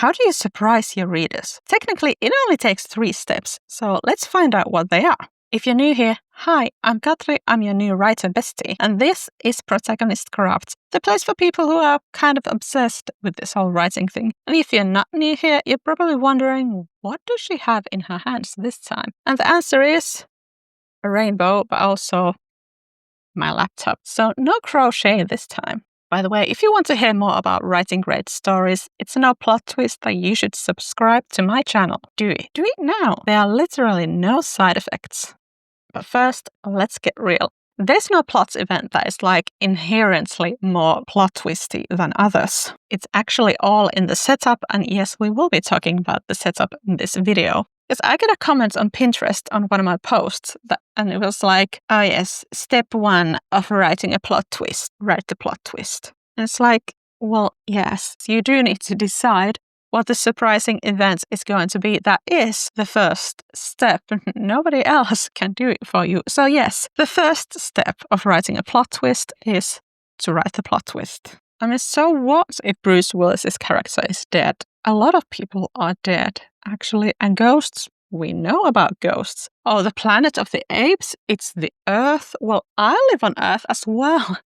how do you surprise your readers? Technically, it only takes 3 steps, so let's find out what they are. If you're new here, hi, I'm Katri, I'm your new writer bestie, and this is Protagonist Corrupt, the place for people who are kind of obsessed with this whole writing thing. And if you're not new here, you're probably wondering, what does she have in her hands this time? And the answer is a rainbow, but also my laptop. So no crochet this time. By the way, if you want to hear more about writing great stories, it's no plot twist that you should subscribe to my channel. Do it. Do it now. There are literally no side effects. But first, let's get real. There's no plot event that is like inherently more plot twisty than others. It's actually all in the setup, and yes, we will be talking about the setup in this video. Because I got a comment on Pinterest on one of my posts, and it was like, oh yes, step 1 of writing a plot twist, write the plot twist. And it's like, well, yes, you do need to decide what the surprising event is going to be. That is the first step. Nobody else can do it for you. So yes, the first step of writing a plot twist is to write the plot twist. I mean, so what if Bruce Willis's character is dead? A lot of people are dead, actually, and ghosts, we know about ghosts. Oh, the planet of the apes, it's the Earth. Well, I live on Earth as well.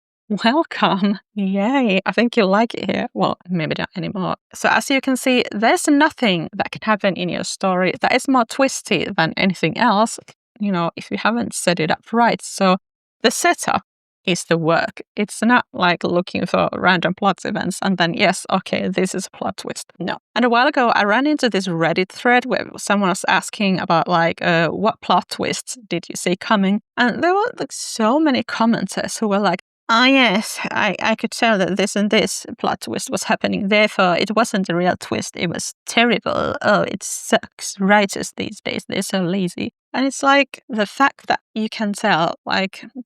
Welcome. Yay. I think you like it here. Well, maybe not anymore. So as you can see, there's nothing that can happen in your story that is more twisty than anything else, if you haven't set it up right. So the setup is the work. It's not like looking for random plot events and then, yes, okay, this is a plot twist. No. And a while ago, I ran into this Reddit thread where someone was asking about what plot twists did you see coming? And there were so many commenters who were like, ah, yes, I could tell that this and this plot twist was happening. Therefore, it wasn't a real twist. It was terrible. Oh, it sucks. Writers these days, they're so lazy. And it's like the fact that you can tell,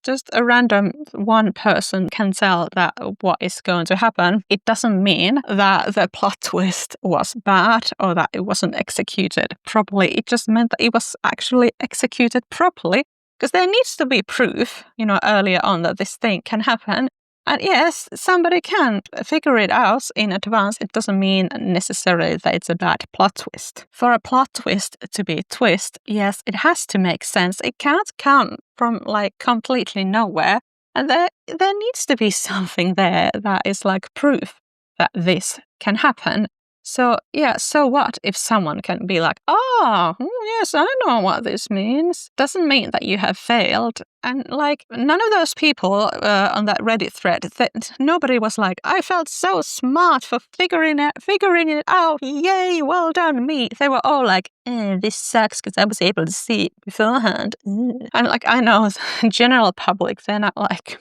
just a random one person can tell that what is going to happen. It doesn't mean that the plot twist was bad or that it wasn't executed properly. It just meant that it was actually executed properly. Because there needs to be proof, earlier on that this thing can happen. And yes, somebody can figure it out in advance. It doesn't mean necessarily that it's a bad plot twist. For a plot twist to be a twist, yes, it has to make sense. It can't come from completely nowhere. And there needs to be something there that is proof that this can happen. So, yeah, so what if someone can be like, oh, yes, I know what this means. Doesn't mean that you have failed. And none of those people on that Reddit thread, nobody was like, I felt so smart for figuring it out. Yay, well done, me. They were all like, this sucks because I was able to see it beforehand. And I know the general public, they're not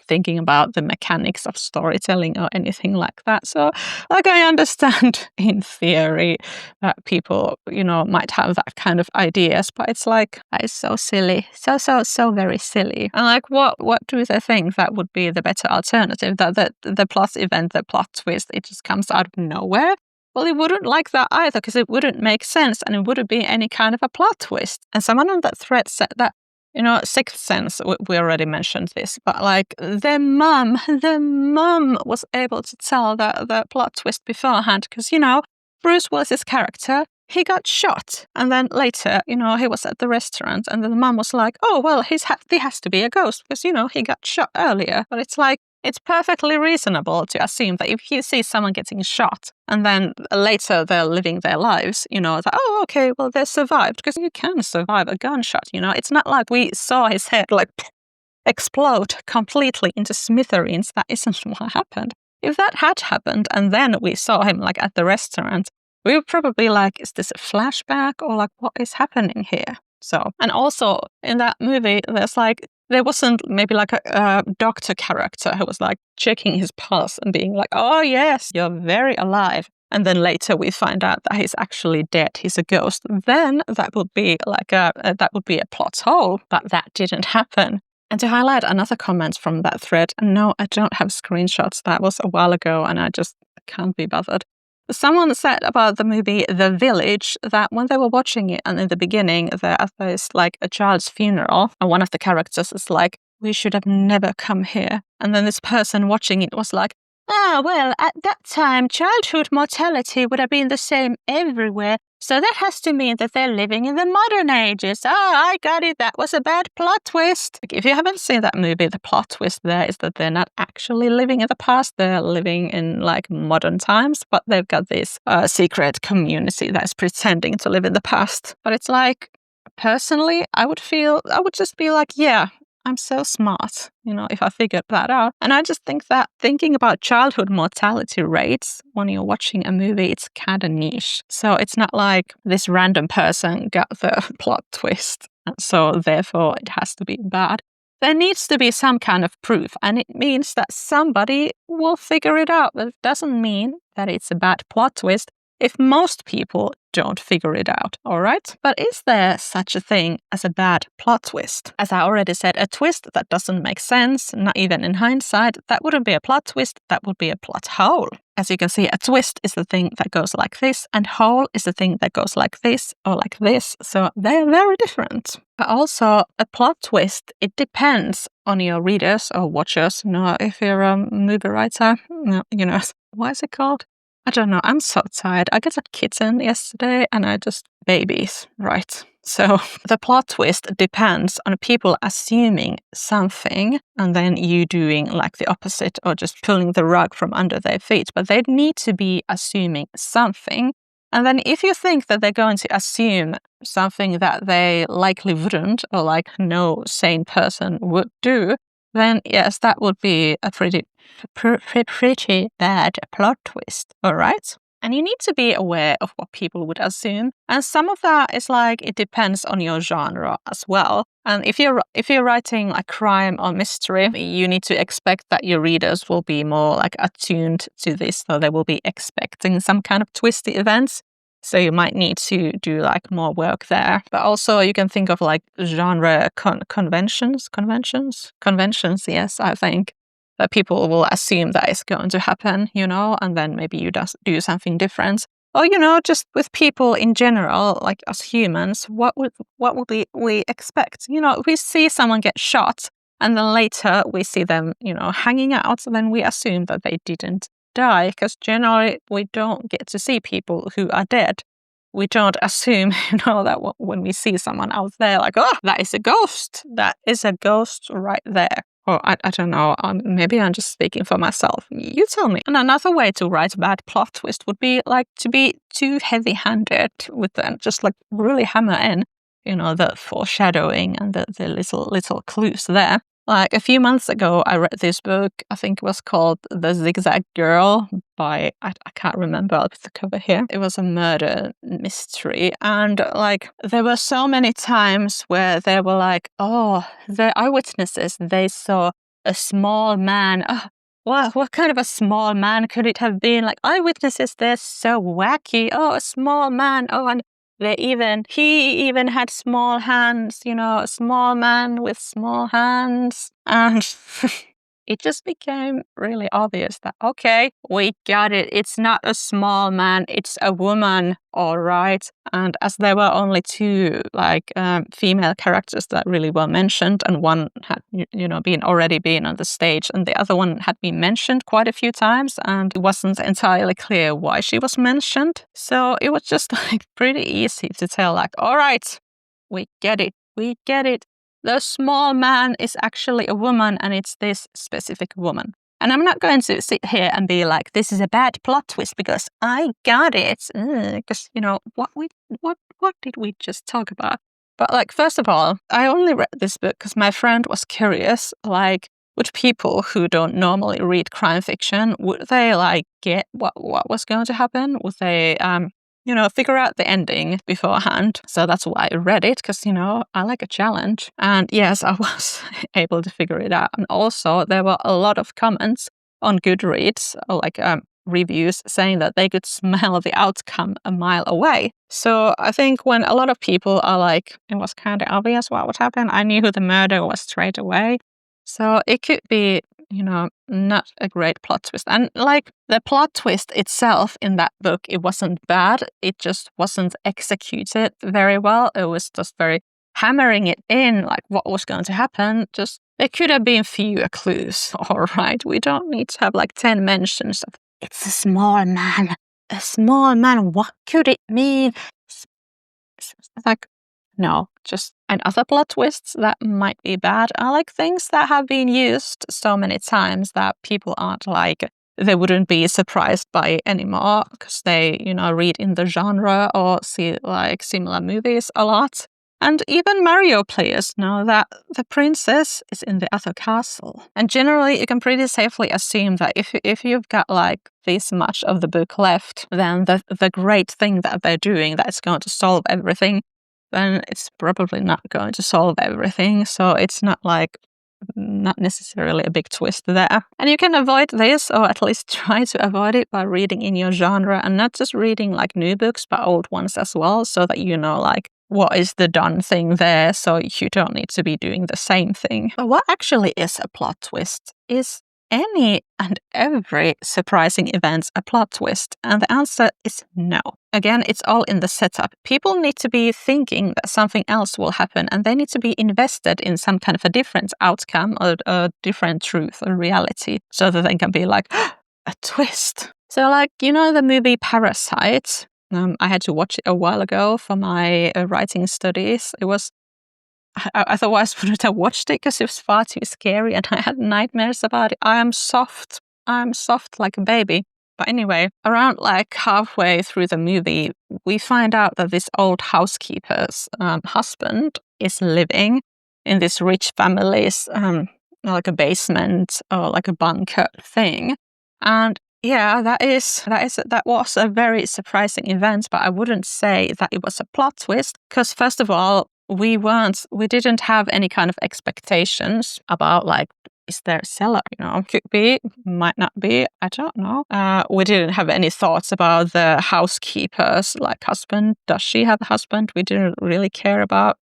thinking about the mechanics of storytelling or anything like that. So I understand in theory that people, might have that kind of ideas, but it's it's so silly. So very silly. And what do they think that would be the better alternative? That the plot event, the plot twist, it just comes out of nowhere? Well, it wouldn't like that either because it wouldn't make sense and it wouldn't be any kind of a plot twist. And someone on that thread said that, Sixth Sense, we already mentioned this, but their mum was able to tell the plot twist beforehand because, Bruce Willis's character, he got shot. And then later, he was at the restaurant and then the mum was like, oh, well, he has to be a ghost because, he got shot earlier. But it's it's perfectly reasonable to assume that if you see someone getting shot and then later they're living their lives, that, oh, okay, well, they survived because you can survive a gunshot, It's not like we saw his head explode completely into smithereens. That isn't what happened. If that had happened and then we saw him at the restaurant, we were probably is this a flashback or what is happening here? So, and also in that movie, there wasn't maybe a doctor character who was checking his pulse and being oh yes, you're very alive. And then later we find out that he's actually dead. He's a ghost. Then that would be a plot hole, but that didn't happen. And to highlight another comment from that thread, and no, I don't have screenshots. That was a while ago and I just can't be bothered. Someone said about the movie The Village that when they were watching it and in the beginning there's a child's funeral and one of the characters is we should have never come here. And then this person watching it was Well, at that time, childhood mortality would have been the same everywhere. So that has to mean that they're living in the modern ages. I got it. That was a bad plot twist. If you haven't seen that movie, the plot twist there is that they're not actually living in the past. They're living in like modern times, but they've got this secret community that's pretending to live in the past. But it's like, personally, I would just be like, yeah, I'm so smart, if I figured that out. And I just think that thinking about childhood mortality rates when you're watching a movie, it's kind of niche. So it's not like this random person got the plot twist, and so therefore it has to be bad. There needs to be some kind of proof, and it means that somebody will figure it out. But it doesn't mean that it's a bad plot twist if most people don't figure it out, all right? But is there such a thing as a bad plot twist? As I already said, a twist that doesn't make sense, not even in hindsight, that wouldn't be a plot twist, that would be a plot hole. As you can see, a twist is the thing that goes like this, and hole is the thing that goes like this or like this. So they're very different. But also, a plot twist, it depends on your readers or watchers. If you're a movie writer, what is it called? I don't know. I'm so tired. I got a kitten yesterday and babies, right? So the plot twist depends on people assuming something and then you doing like the opposite or just pulling the rug from under their feet. But they need to be assuming something. And then if you think that they're going to assume something that they likely wouldn't or like no sane person would do, then yes, that would be a pretty bad plot twist, all right? And you need to be aware of what people would assume. And some of that is like, it depends on your genre as well. And if you're writing a crime or mystery, you need to expect that your readers will be more like attuned to this, so they will be expecting some kind of twisty events. So you might need to do like more work there. But also you can think of like genre conventions, yes, I think. That people will assume that is going to happen, and then maybe you just do something different. Or, just with people in general, like as humans, what would we expect? If we see someone get shot and then later we see them, hanging out, then we assume that they didn't die, because generally we don't get to see people who are dead. We don't assume, that when we see someone out there, like, oh, that is a ghost. That is a ghost right there. Or I don't know, maybe I'm just speaking for myself. You tell me. And another way to write a bad plot twist would be like to be too heavy-handed with them, just like really hammer in, the foreshadowing and the little clues there. Like a few months ago, I read this book, I think it was called The Zigzag Girl by, I can't remember, I'll put the cover here. It was a murder mystery. And like, there were so many times where they were like, oh, the eyewitnesses, they saw a small man. Oh, what kind of a small man could it have been? Like, eyewitnesses, they're so wacky. Oh, a small man. Oh, and he even had small hands, a small man with small hands. And it just became really obvious that, okay, we got it. It's not a small man, it's a woman, all right. And as there were only two female characters that really were mentioned, and one had, already been on the stage, and the other one had been mentioned quite a few times, and it wasn't entirely clear why she was mentioned. So it was just like pretty easy to tell, like, all right, we get it. The small man is actually a woman, and it's this specific woman. And I'm not going to sit here and be like, this is a bad plot twist because I got it. Because, what did we just talk about? But like, first of all, I only read this book because my friend was curious, like, would people who don't normally read crime fiction, would they like get what was going to happen? Would they figure out the ending beforehand? So that's why I read it, because, I like a challenge. And yes, I was able to figure it out. And also, there were a lot of comments on Goodreads, or like reviews, saying that they could smell the outcome a mile away. So I think when a lot of people are like, it was kind of obvious what would happen, I knew who the murderer was straight away. So it could be, not a great plot twist. And like the plot twist itself in that book, it wasn't bad. It just wasn't executed very well. It was just very hammering it in, like what was going to happen. Just there could have been fewer clues. All right, we don't need to have like 10 mentions of it's a small man. A small man. What could it mean? Like, no, just and other plot twists that might be bad are like things that have been used so many times that people aren't like, they wouldn't be surprised by it anymore because they, read in the genre or see like similar movies a lot. And even Mario players know that the princess is in the other castle. And generally, you can pretty safely assume that if you've got like this much of the book left, then the great thing that they're doing that's going to solve everything, then it's probably not going to solve everything. So it's not necessarily a big twist there. And you can avoid this, or at least try to avoid it, by reading in your genre and not just reading like new books, but old ones as well, so that you know like what is the done thing there, so you don't need to be doing the same thing. But what actually is a plot twist? Is any and every surprising event a plot twist? And the answer is no. Again, it's all in the setup. People need to be thinking that something else will happen, and they need to be invested in some kind of a different outcome or a different truth or reality, so that they can be like, a twist. So like, the movie Parasite? I had to watch it a while ago for my writing studies. It was, I otherwise wouldn't have watched it because it was far too scary and I had nightmares about it. I am soft like a baby. But anyway, around like halfway through the movie, we find out that this old housekeeper's husband is living in this rich family's like a basement or like a bunker thing. And yeah, that was a very surprising event, but I wouldn't say that it was a plot twist because first of all, we didn't have any kind of expectations about like, is there a cellar? Could be, might not be, I don't know. We didn't have any thoughts about the housekeeper's like husband. Does she have a husband? We didn't really care about,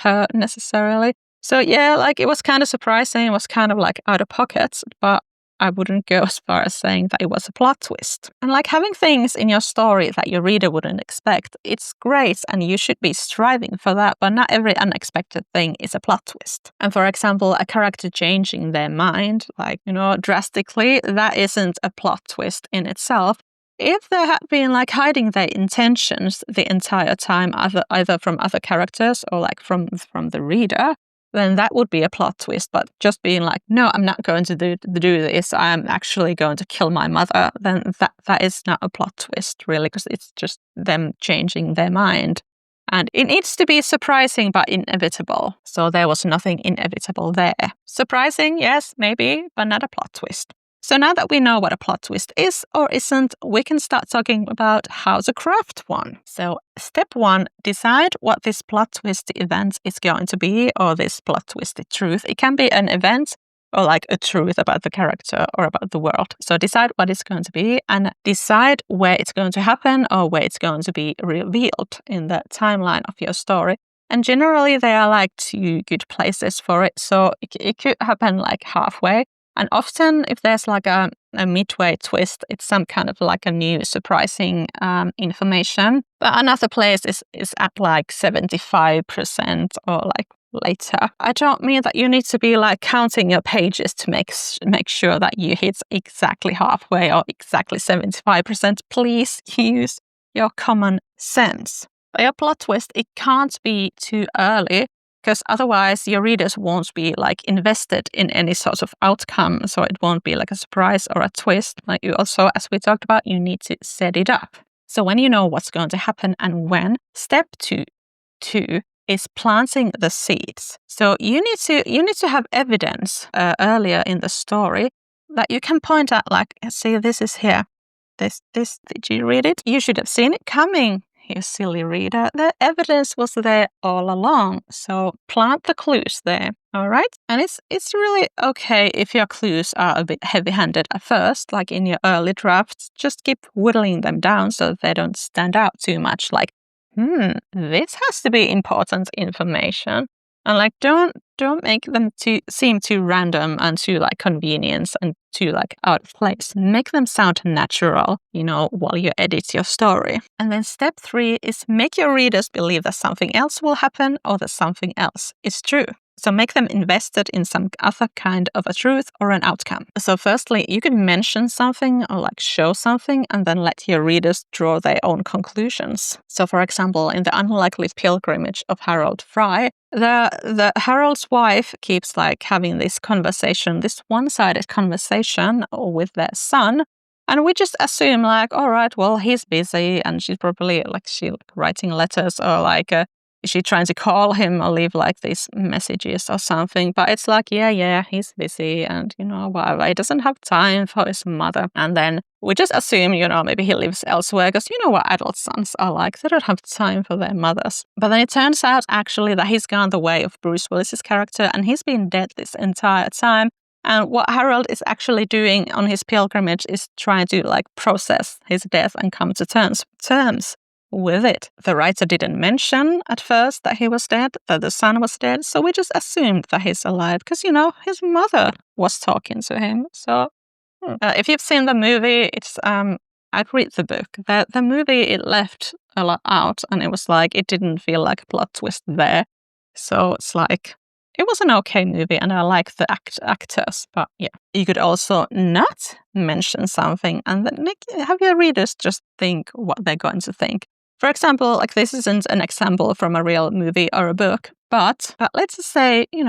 her necessarily. So yeah, like it was kind of surprising. It was kind of like out of pocket, but I wouldn't go as far as saying that it was a plot twist. And like having things in your story that your reader wouldn't expect, it's great and you should be striving for that, but not every unexpected thing is a plot twist. And for example, a character changing their mind, like, drastically, that isn't a plot twist in itself. If they had been like hiding their intentions the entire time, either from other characters or like from the reader, then that would be a plot twist. But just being like, no, I'm not going to do this, I'm actually going to kill my mother, then that is not a plot twist, really, because it's just them changing their mind. And it needs to be surprising but inevitable. So there was nothing inevitable there. Surprising, yes, maybe, but not a plot twist. So now that we know what a plot twist is or isn't, we can start talking about how to craft one. So step 1, decide what this plot twist event is going to be, or this plot twisted truth. It can be an event or like a truth about the character or about the world. So decide what it's going to be and decide where it's going to happen or where it's going to be revealed in the timeline of your story. And generally, there are like 2 good places for it. So it could happen like halfway. And often, if there's like a midway twist, it's some kind of like a new surprising information. But another place is at like 75% or like later. I don't mean that you need to be like counting your pages to make sure that you hit exactly halfway or exactly 75%. Please use your common sense. But your plot twist, it can't be too early, because otherwise your readers won't be like invested in any sort of outcome. So it won't be like a surprise or a twist. Like you also, as we talked about, you need to set it up. So when you know what's going to happen and when, step 2 is planting the seeds. So you need to have evidence earlier in the story that you can point at, like, see, this is here. This, did you read it? You should have seen it coming, you silly reader. The evidence was there all along, so plant the clues there, all right? And it's really okay if your clues are a bit heavy-handed at first, like in your early drafts. Just keep whittling them down so that they don't stand out too much, like, this has to be important information. And like, don't make them seem too random and too like convenience and too like out of place. Make them sound natural, while you edit your story. And then step 3 is make your readers believe that something else will happen or that something else is true. So make them invested in some other kind of a truth or an outcome. So firstly, you can mention something or like show something and then let your readers draw their own conclusions. So for example, in the unlikely pilgrimage of Harold Fry, the Harold's wife keeps like having this conversation, this one-sided conversation with their son. And we just assume like, all right, well, he's busy and she's probably like writing letters or like is she trying to call him or leave like these messages or something? But it's like, yeah, he's busy and, whatever. He doesn't have time for his mother. And then we just assume, maybe he lives elsewhere because you know what adult sons are like. They don't have time for their mothers. But then it turns out actually that he's gone the way of Bruce Willis's character and he's been dead this entire time. And what Harold is actually doing on his pilgrimage is trying to like process his death and come to terms with it. The writer didn't mention at first that he was dead, that the son was dead, so we just assumed that he's alive because, his mother was talking to him. So if you've seen the movie, it's I'd read the book. The movie, it left a lot out and it was like, it didn't feel like a plot twist there. So it's like, it was an okay movie and I like the actors, but yeah. You could also not mention something and then have your readers just think what they're going to think. For example, like this isn't an example from a real movie or a book, but let's just say, you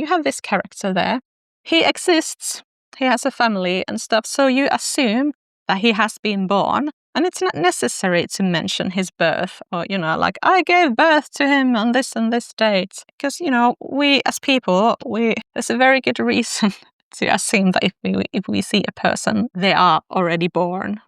have this character there. He exists, he has a family and stuff, so you assume that he has been born. And it's not necessary to mention his birth or, like, I gave birth to him on this and this date. Because, we as people, there's a very good reason to assume that if we see a person, they are already born,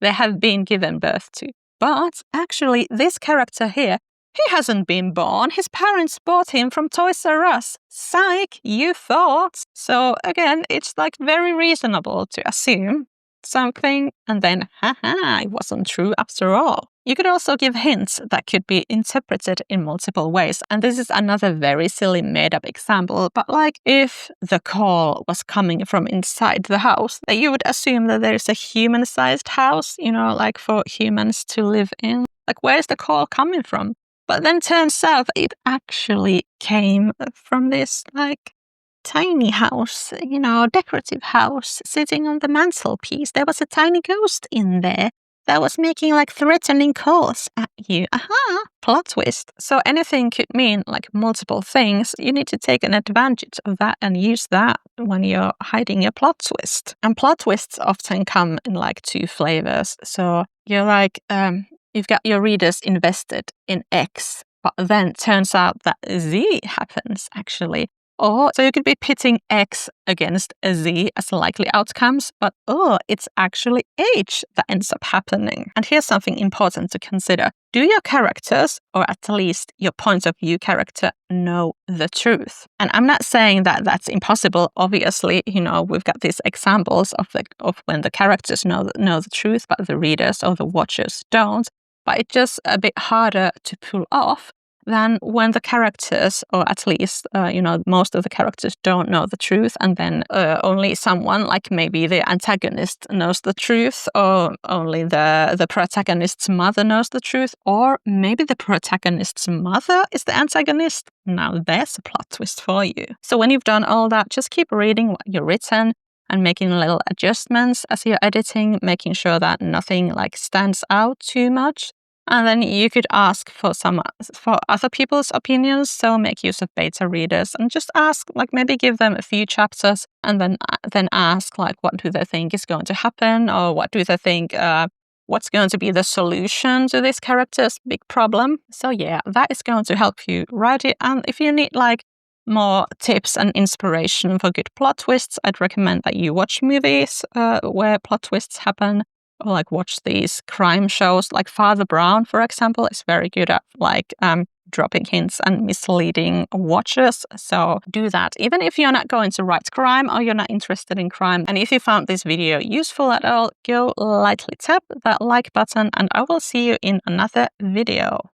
they have been given birth to. But actually, this character here, he hasn't been born. His parents bought him from Toys R Us. Psych, you thought. So again, it's like very reasonable to assume something and then, it wasn't true after all. You could also give hints that could be interpreted in multiple ways. And this is another very silly made-up example. But like if the call was coming from inside the house, that you would assume that there's a human-sized house, like for humans to live in. Like where's the call coming from? But then turns out it actually came from this like tiny house, decorative house sitting on the mantelpiece. There was a tiny ghost in there that was making like threatening calls at you. Aha, plot twist. So anything could mean like multiple things. You need to take an advantage of that and use that when you're hiding your plot twist. And plot twists often come in like 2 flavors. So you're like, you've got your readers invested in X, but then turns out that Z happens actually. Or so you could be pitting X against a Z as likely outcomes, but it's actually H that ends up happening. And here's something important to consider. Do your characters, or at least your point of view character, know the truth? And I'm not saying that that's impossible. Obviously, we've got these examples of when the characters know the truth, but the readers or the watchers don't. But it's just a bit harder to pull off than when the characters, or at least, most of the characters don't know the truth, and then only someone, like maybe the antagonist, knows the truth, or only the protagonist's mother knows the truth, or maybe the protagonist's mother is the antagonist. Now there's a plot twist for you. So when you've done all that, just keep reading what you've written and making little adjustments as you're editing, making sure that nothing like stands out too much. And then you could ask for other people's opinions. So make use of beta readers and just ask, like maybe give them a few chapters and then ask like, what do they think is going to happen? Or what do they think, what's going to be the solution to this character's big problem? So yeah, that is going to help you write it. And if you need like more tips and inspiration for good plot twists, I'd recommend that you watch movies where plot twists happen. Or like watch these crime shows, like Father Brown, for example, is very good at like dropping hints and misleading watchers. So do that, even if you're not going to write crime or you're not interested in crime. And if you found this video useful at all, go lightly tap that like button and I will see you in another video.